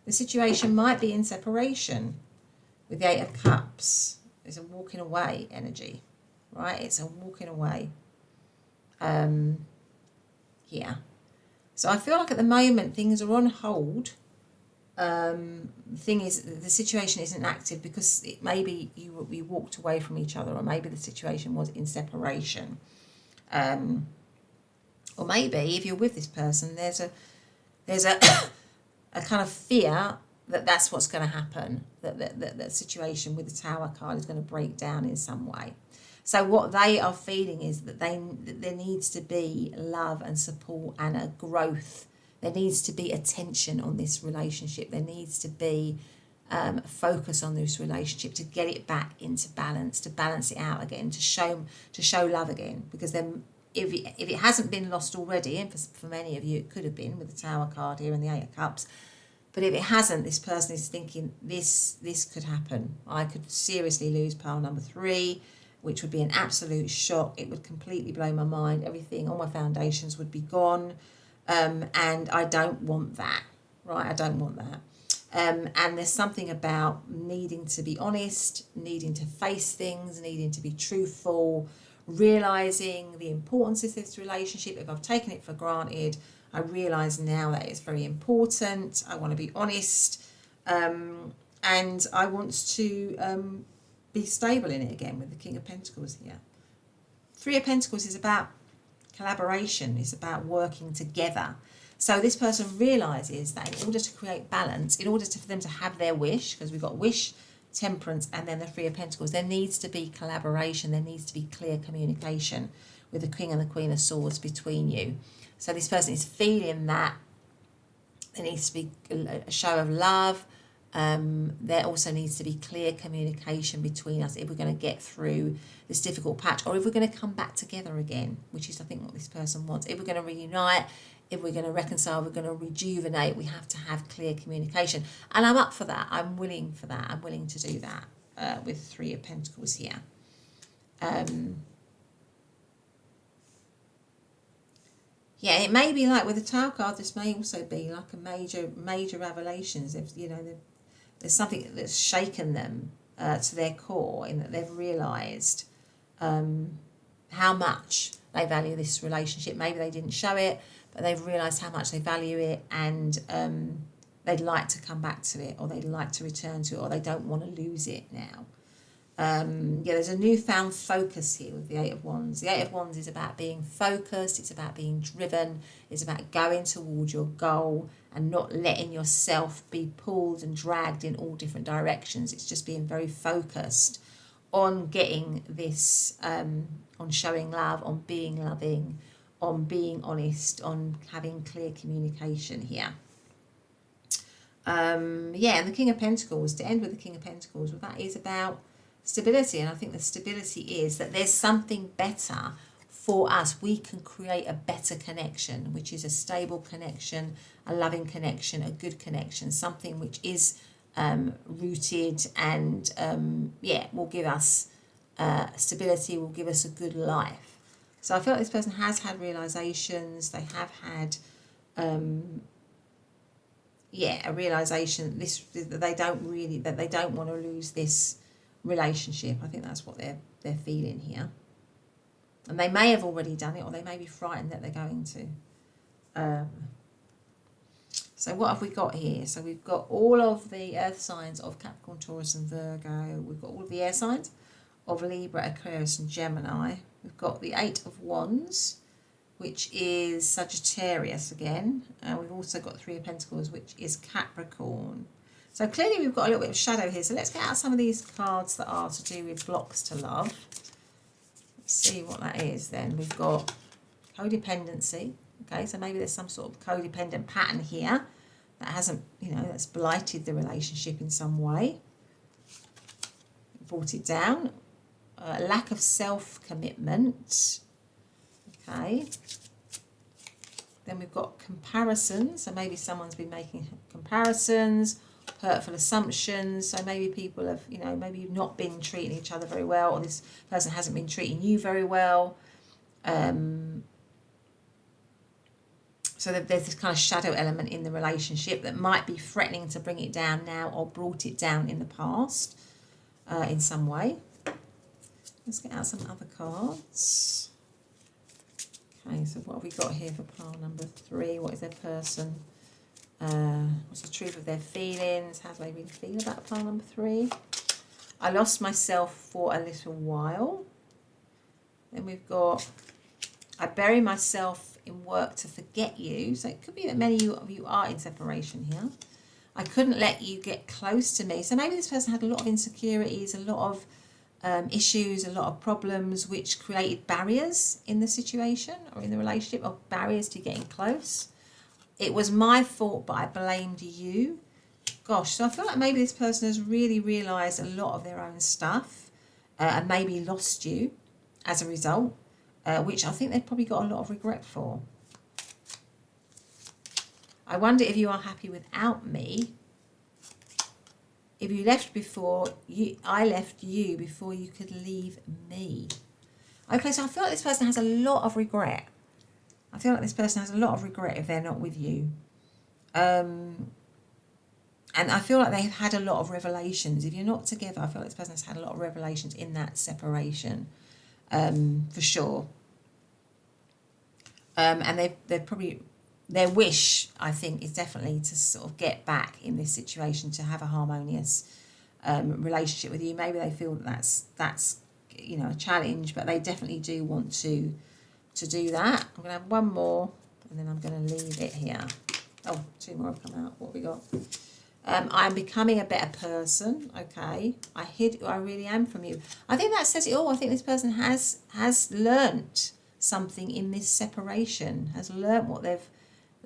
Speaker 1: the situation might be in separation with the 8 of Cups. It's a walking away energy, right? It's a walking away here. So I feel like at the moment things are on hold. The thing is, the situation isn't active because it maybe you walked away from each other, or maybe the situation was in separation, or maybe if you're with this person, there's a a kind of fear that that's what's going to happen, that the situation with the Tower card is going to break down in some way. So what they are feeling is that there needs to be love and support and a growth. There needs to be attention on this relationship. There needs to be focus on this relationship to get it back into balance, to balance it out again, to show love again. Because then, if it hasn't been lost already, and for many of you it could have been with the Tower card here and the 8 of Cups, but if it hasn't, this person is thinking this could happen. I could seriously lose pile number 3, which would be an absolute shock. It would completely blow my mind. Everything, all my foundations would be gone. And I don't want that, right? I don't want that. And there's something about needing to be honest, needing to face things, needing to be truthful, realising the importance of this relationship. If I've taken it for granted, I realise now that it's very important. I want to be honest, and I want to be stable in it again with the King of Pentacles here. 3 of Pentacles is about collaboration. It's about working together. So this person realises that in order to create balance, in order for them to have their wish, because we've got wish, temperance, and then the 3 of Pentacles, there needs to be collaboration. There needs to be clear communication with the King and the Queen of Swords between you. So this person is feeling that there needs to be a show of love. There also needs to be clear communication between us if we're going to get through this difficult patch, or if we're going to come back together again, which is I think what this person wants. If we're going to reunite, if we're going to reconcile, we're going to rejuvenate, we have to have clear communication. And I'm up for that. I'm willing for that. I'm willing to do that with 3 of Pentacles here. Yeah, it may be like with the Tower card, this may also be like a major revelations. If you know, there's something that's shaken them to their core, in that they've realised how much they value this relationship. Maybe they didn't show it, but they've realised how much they value it, and they'd like to come back to it, or they'd like to return to it, or they don't want to lose it now. Yeah, there's a newfound focus here with the 8 of Wands. The 8 of Wands is about being focused, it's about being driven, it's about going towards your goal and not letting yourself be pulled and dragged in all different directions. It's just being very focused on getting this, on showing love, on being loving, on being honest, on having clear communication here. Yeah, and the King of Pentacles, to end with the King of Pentacles, well, that is about stability. And I think the stability is that there's something better for us. We can create a better connection, which is a stable connection, a loving connection, a good connection, something which is rooted and yeah, will give us stability, will give us a good life. So I feel like this person has had realizations. They have had yeah, a realization that they don't want to lose this relationship. I think that's what they're feeling here. And they may have already done it, or they may be frightened that they're going to. So what have we got here? So we've got all of the earth signs of Capricorn, Taurus and Virgo. We've got all of the air signs of Libra, Aquarius and Gemini. We've got the Eight of Wands, which is Sagittarius again. And we've also got Three of Pentacles, which is Capricorn. So clearly we've got a little bit of shadow here. So let's get out some of these cards that are to do with blocks to love. Let's see what that is then. We've got codependency. Okay, so maybe there's some sort of codependent pattern here that hasn't, that's blighted the relationship in some way. Brought it down. Lack of self-commitment. Okay. Then we've got comparisons. So maybe someone's been making comparisons, hurtful assumptions. So maybe people have, maybe you've not been treating each other very well, or this person hasn't been treating you very well. So there's this kind of shadow element in the relationship that might be threatening to bring it down now, or brought it down in the past in some way. Let's get out some other cards. Okay, so what have we got here for pile number 3? What is their person? What's the truth of their feelings? How do they really feel about pile number 3? I lost myself for a little while. Then we've got, I bury myself in work to forget you. So it could be that many of you are in separation here. I couldn't let you get close to me. So maybe this person had a lot of insecurities, a lot of issues, a lot of problems, which created barriers in the situation or in the relationship, or barriers to getting close. It was my fault, but I blamed you. Gosh, so I feel like maybe this person has really realised a lot of their own stuff and maybe lost you as a result, which I think they've probably got a lot of regret for. I wonder if you are happy without me. If you left before, I left you before you could leave me. Okay, so I feel like this person has a lot of regret. I feel like this person has a lot of regret if they're not with you. And I feel like they've had a lot of revelations. If you're not together, I feel like this person has had a lot of revelations in that separation, for sure. And they've probably, their wish, I think, is definitely to sort of get back in this situation, to have a harmonious relationship with you. Maybe they feel that that's a challenge, but they definitely do want to do that. I'm going to have one more, and then I'm going to leave it here. Oh, 2 more have come out. What have we got? I'm becoming a better person. Okay, I hid who I really am from you. I think that says it all. I think this person has learnt something in this separation, has learnt what the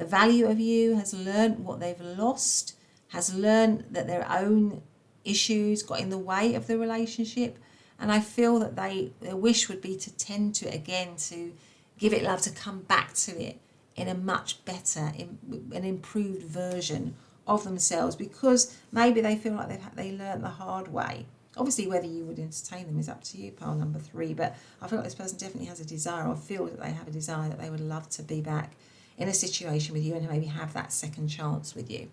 Speaker 1: value of you, has learnt what they've lost, has learnt that their own issues got in the way of the relationship. And I feel that their wish would be to tend to it again, to give it love, to come back to it in a much better, an improved version of themselves, because maybe they feel like they learnt the hard way. Obviously, whether you would entertain them is up to you, pile number 3. But I feel like this person definitely has a desire, or feels that they have a desire, that they would love to be back in a situation with you and maybe have that second chance with you.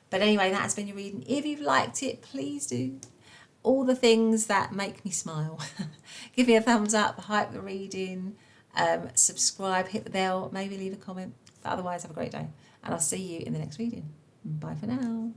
Speaker 1: But anyway, that has been your reading. If you've liked it, please do all the things that make me smile. Give me a thumbs up, hype the reading, subscribe, hit the bell, maybe leave a comment. But otherwise, have a great day. And I'll see you in the next reading. Bye for now.